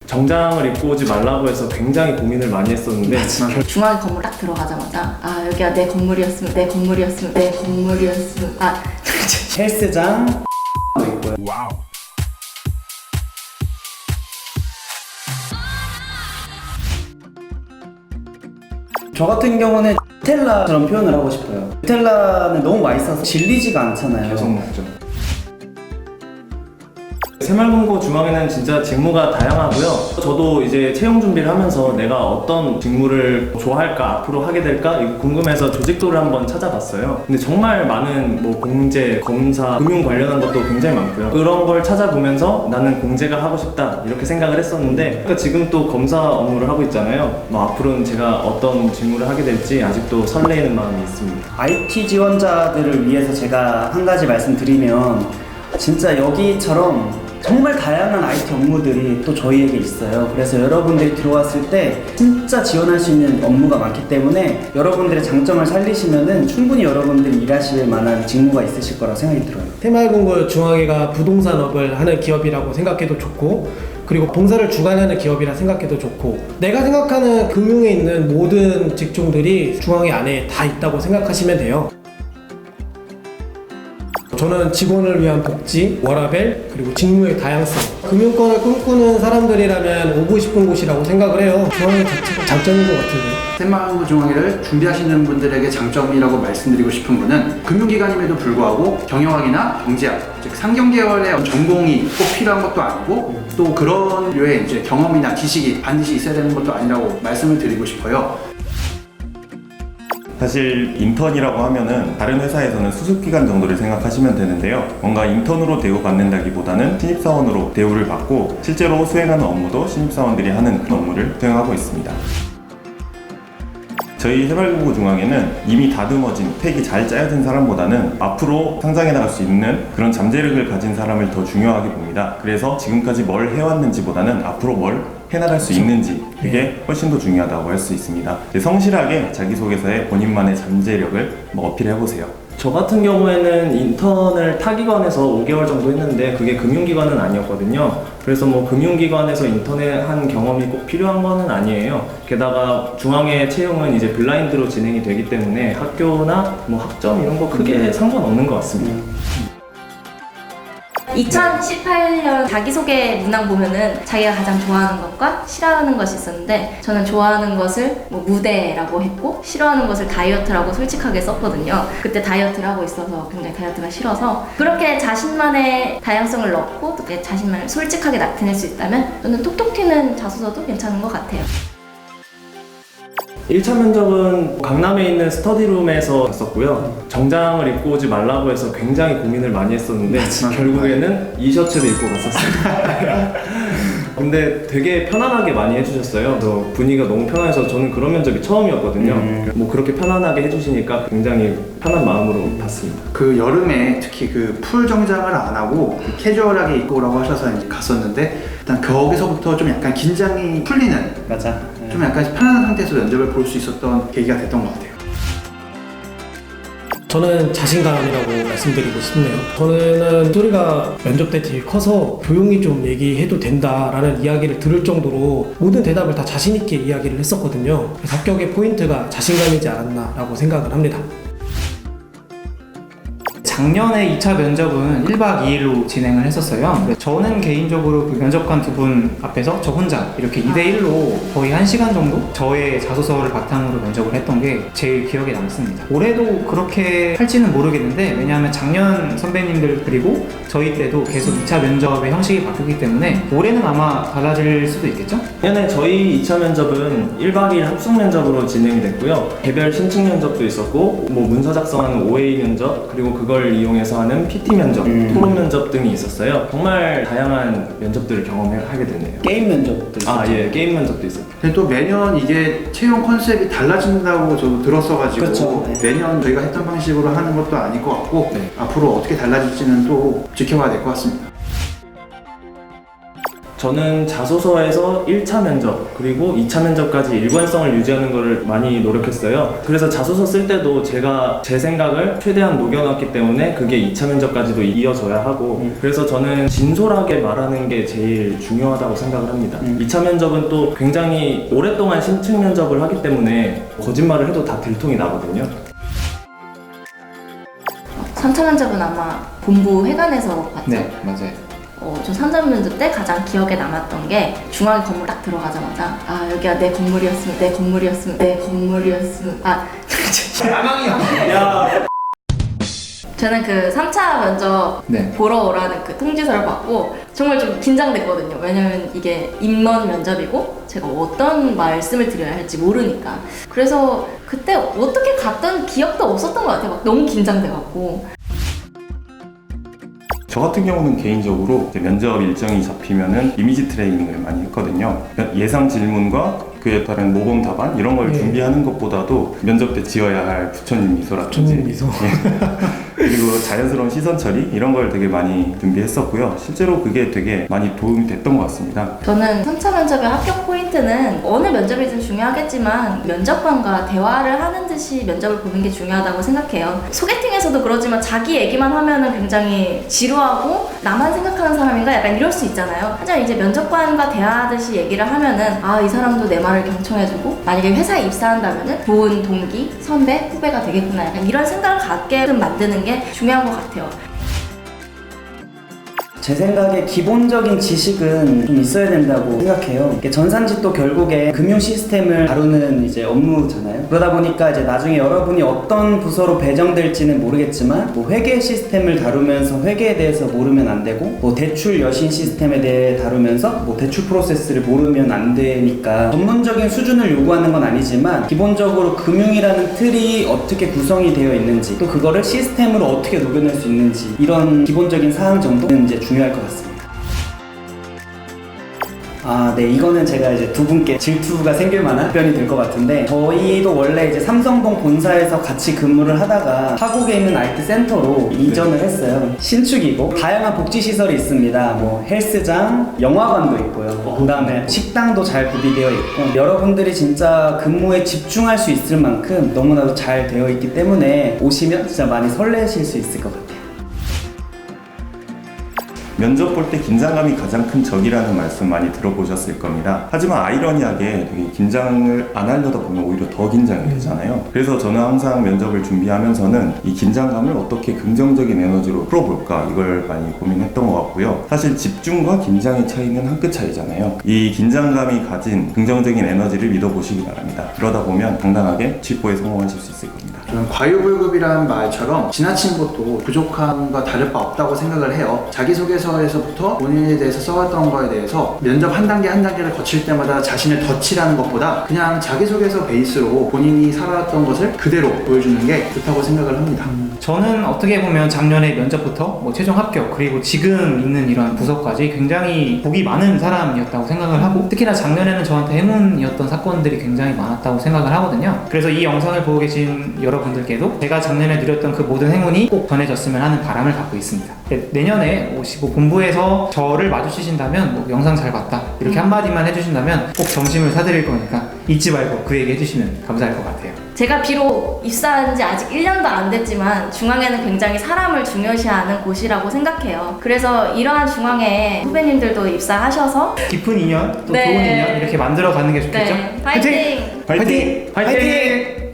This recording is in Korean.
정장을 입고 오지 말라고 해서 굉장히 고민을 많이 했었는데 중앙에 건물 딱 들어가자마자 아 여기가 내 건물이었으면 아 헬스장 있고요. 저 같은 경우는 누텔라처럼 표현을 하고 싶어요. 누텔라는 너무 맛있어서 질리지가 않잖아요. 계속 먹죠. 새마을금고 중앙에는 진짜 직무가 다양하고요. 저도 이제 채용 준비를 하면서 내가 어떤 직무를 좋아할까, 앞으로 하게 될까 이거 궁금해서 조직도를 한번 찾아봤어요. 근데 정말 많은 뭐 공제, 검사, 금융 관련한 것도 굉장히 많고요. 그런 걸 찾아보면서 나는 공제가 하고 싶다 이렇게 생각을 했었는데 그러니까 지금 또 검사 업무를 하고 있잖아요. 뭐 앞으로는 제가 어떤 직무를 하게 될지 아직도 설레이는 마음이 있습니다. IT 지원자들을 위해서 제가 한 가지 말씀드리면 진짜 여기처럼 정말 다양한 IT 업무들이 또 저희에게 있어요. 그래서 여러분들이 들어왔을 때 진짜 지원할 수 있는 업무가 많기 때문에 여러분들의 장점을 살리시면은 충분히 여러분들이 일하실 만한 직무가 있으실 거라고 생각이 들어요. 새마을금고 중앙회가 부동산업을 하는 기업이라고 생각해도 좋고 그리고 봉사를 주관하는 기업이라 생각해도 좋고 내가 생각하는 금융에 있는 모든 직종들이 중앙회 안에 다 있다고 생각하시면 돼요. 저는 직원을 위한 복지, 워라밸, 그리고 직무의 다양성 금융권을 꿈꾸는 사람들이라면 오고 싶은 곳이라고 생각을 해요. 중앙회 자체가 장점인 것 같은데요. 새마을금고 중앙회를 준비하시는 분들에게 장점이라고 말씀드리고 싶은 거는 금융기관임에도 불구하고 경영학이나 경제학, 즉 상경계열의 전공이 꼭 필요한 것도 아니고 또 그런 류의 이제 경험이나 지식이 반드시 있어야 되는 것도 아니라고 말씀을 드리고 싶어요. 사실 인턴이라고 하면은 다른 회사에서는 수습기간 정도를 생각하시면 되는데요. 뭔가 인턴으로 대우받는다기보다는 신입사원으로 대우를 받고 실제로 수행하는 업무도 신입사원들이 하는 그런 업무를 수행하고 있습니다. 저희 새마을금고 중앙에는 이미 다듬어진 팩이 잘 짜여진 사람보다는 앞으로 상장해 나갈 수 있는 그런 잠재력을 가진 사람을 더 중요하게 봅니다. 그래서 지금까지 뭘 해왔는지보다는 앞으로 뭘 해나갈 수 있는지 그게 훨씬 더 중요하다고 할 수 있습니다. 성실하게 자기소개서에 본인만의 잠재력을 어필해보세요. 저 같은 경우에는 인턴을 타기관에서 5개월 정도 했는데 그게 금융기관은 아니었거든요. 그래서 뭐 금융기관에서 인턴을 한 경험이 꼭 필요한 거는 아니에요. 게다가 중앙회 채용은 이제 블라인드로 진행이 되기 때문에 학교나 뭐 학점 이런 거 크게 상관없는 것 같습니다. 2018년 자기소개 문항 보면은 자기가 가장 좋아하는 것과 싫어하는 것이 있었는데 저는 좋아하는 것을 뭐 무대라고 했고 싫어하는 것을 다이어트라고 솔직하게 썼거든요. 그때 다이어트를 하고 있어서 굉장히 다이어트가 싫어서 그렇게 자신만의 다양성을 넣고 또 내 자신만을 솔직하게 나타낼 수 있다면 저는 톡톡 튀는 자소서도 괜찮은 것 같아요. 1차 면접은 강남에 있는 스터디룸에서 갔었고요. 정장을 입고 오지 말라고 해서 굉장히 고민을 많이 했었는데 결국에는 이 셔츠를 입고 갔었어요. 근데 되게 편안하게 많이 해주셨어요. 그래서 분위기가 너무 편해서 저는 그런 면접이 처음이었거든요. 뭐 그렇게 편안하게 해주시니까 굉장히 편한 마음으로 봤습니다. 그 여름에 특히 그 풀 정장을 안 하고 그 캐주얼하게 입고 오라고 하셔서 이제 갔었는데 일단 거기서부터 좀 약간 긴장이 풀리는 맞아. 좀 약간 편안한 상태에서 면접을 볼 수 있었던 계기가 됐던 것 같아요. 저는 자신감이라고 말씀드리고 싶네요. 저는 소리가 면접 때 되게 커서 조용히 좀 얘기해도 된다라는 이야기를 들을 정도로 모든 대답을 다 자신 있게 이야기를 했었거든요. 그래서 합격의 포인트가 자신감이지 않았나라고 생각을 합니다. 작년에 2차 면접은 1박 2일로 진행을 했었어요. 저는 개인적으로 그 면접관 두 분 앞에서 저 혼자 이렇게 2대1로 거의 1시간 정도 저의 자소서를 바탕으로 면접을 했던 게 제일 기억에 남습니다. 올해도 그렇게 할지는 모르겠는데 왜냐하면 작년 선배님들 그리고 저희 때도 계속 2차 면접의 형식이 바뀌기 때문에 올해는 아마 달라질 수도 있겠죠? 작년에 저희 2차 면접은 1박 2일 합숙 면접으로 진행이 됐고요. 개별 신청 면접도 있었고 뭐 문서 작성하는 OA 면접 그리고 그걸 이용해서 하는 PT 면접, 토론 면접 등이 있었어요. 정말 다양한 면접들을 경험하게 됐네요. 게임 면접도 있었죠. 예, 게임 면접도 있었죠. 근데 또 매년 이게 채용 컨셉이 달라진다고 저도 들었어가지고 그쵸. 매년 저희가 했던 방식으로 하는 것도 아닐 것 같고 앞으로 어떻게 달라질지는 또 지켜봐야 될 것 같습니다. 저는 자소서에서 1차 면접 그리고 2차 면접까지 일관성을 유지하는 것을 많이 노력했어요. 그래서 자소서 쓸 때도 제가 제 생각을 최대한 녹여놨기 때문에 그게 2차 면접까지도 이어져야 하고 그래서 저는 진솔하게 말하는 게 제일 중요하다고 생각을 합니다. 2차 면접은 또 굉장히 오랫동안 신청 면접을 하기 때문에 거짓말을 해도 다 들통이 나거든요. 3차 면접은 아마 본부 회관에서 봤죠? 네, 맞아요. 저 3차 면접 때 가장 기억에 남았던 게 중앙 건물 딱 들어가자마자 아 여기가 내 건물이었으면 내 건물이었으면 내 건물이었으면 저는 그 3차 면접 네. 보러 오라는 그 통지서를 받고 정말 좀 긴장됐거든요. 왜냐면 이게 임원 면접이고 제가 어떤 말씀을 드려야 할지 모르니까. 그래서 그때 어떻게 갔던 기억도 없었던 것 같아요. 막 너무 긴장돼갖고. 저 같은 경우는 개인적으로 이제 면접 일정이 잡히면은 이미지 트레이닝을 많이 했거든요. 예상 질문과 그에 따른 모범 답안 이런 걸 준비하는 것보다도 면접 때 지어야 할 부처님 미소라든지 부처님 미소. 그리고 자연스러운 시선 처리 이런 걸 되게 많이 준비했었고요. 실제로 그게 되게 많이 도움이 됐던 것 같습니다. 저는 3차 면접의 합격 포인트는 어느 면접이든 중요하겠지만 면접관과 대화를 하는 듯이 면접을 보는 게 중요하다고 생각해요. 소개팅에서도 그러지만 자기 얘기만 하면은 굉장히 지루하고 나만 생각하는 사람인가 약간 이럴 수 있잖아요. 하지만 이제 면접관과 대화하듯이 얘기를 하면은 아, 이 사람도 내 말을 경청해주고 만약에 회사에 입사한다면은 좋은 동기, 선배, 후배가 되겠구나 약간 이런 생각을 갖게끔 만드는 게 중요한 것 같아요. 제 생각에 기본적인 지식은 좀 있어야 된다고 생각해요. 이게 전산직도 결국에 금융 시스템을 다루는 이제 업무잖아요. 그러다 보니까 이제 나중에 여러분이 어떤 부서로 배정될지는 모르겠지만 뭐 회계 시스템을 다루면서 회계에 대해서 모르면 안 되고 뭐 대출 여신 시스템에 대해 다루면서 뭐 대출 프로세스를 모르면 안 되니까 전문적인 수준을 요구하는 건 아니지만 기본적으로 금융이라는 틀이 어떻게 구성이 되어 있는지 또 그거를 시스템으로 어떻게 녹여낼 수 있는지 이런 기본적인 사항 정도는 이제 중요할 것 같습니다. 네, 이거는 제가 이제 두 분께 질투가 생길 만한 답변이 될 것 같은데 저희도 원래 이제 삼성동 본사에서 같이 근무를 하다가 하곡에 있는 IT 센터로 이전을 했어요. 신축이고 다양한 복지 시설이 있습니다. 뭐 헬스장, 영화관도 있고요. 그다음에 식당도 잘 구비되어 있고 여러분들이 진짜 근무에 집중할 수 있을 만큼 너무나도 잘 되어 있기 때문에 오시면 진짜 많이 설레실 수 있을 것 같아요. 면접 볼 때 긴장감이 가장 큰 적이라는 말씀 많이 들어보셨을 겁니다. 하지만 아이러니하게 되게 긴장을 안 하려다 보면 오히려 더 긴장이 되잖아요. 그래서 저는 항상 면접을 준비하면서는 이 긴장감을 어떻게 긍정적인 에너지로 풀어볼까 이걸 많이 고민했던 것 같고요. 사실 집중과 긴장의 차이는 한 끗 차이잖아요. 이 긴장감이 가진 긍정적인 에너지를 믿어보시기 바랍니다. 그러다 보면 당당하게 취뽀에 성공하실 수 있을 겁니다. 저는 과유불급이라는 말처럼 지나친 것도 부족함과 다를 바 없다고 생각을 해요. 자기소개서에서부터 본인에 대해서 써왔던 거에 대해서 면접 한 단계 한 단계를 거칠 때마다 자신을 덧칠하는 것보다 그냥 자기소개서 베이스로 본인이 살아왔던 것을 그대로 보여주는 게 좋다고 생각을 합니다. 저는 어떻게 보면 작년에 면접부터 뭐 최종 합격 그리고 지금 있는 이런 부서까지 굉장히 복이 많은 사람이었다고 생각을 하고 특히나 작년에는 저한테 행운이었던 사건들이 굉장히 많았다고 생각을 하거든요. 그래서 이 영상을 보고 계신 여러분들께도 제가 작년에 누렸던 그 모든 행운이 꼭 전해졌으면 하는 바람을 갖고 있습니다. 내년에 오시고 본부에서 저를 마주치신다면 뭐 영상 잘 봤다 이렇게 한마디만 해주신다면 꼭 점심을 사드릴 거니까 잊지 말고 그 얘기 해주시면 감사할 것 같아요. 제가 비록 입사한 지 아직 1년도 안 됐지만 중앙에는 굉장히 사람을 중요시하는 곳이라고 생각해요. 그래서 이러한 중앙에 후배님들도 입사하셔서 깊은 인연, 또 네. 좋은 인연 이렇게 만들어 가는 게 좋겠죠? 네, 파이팅! 화이팅! 화이팅!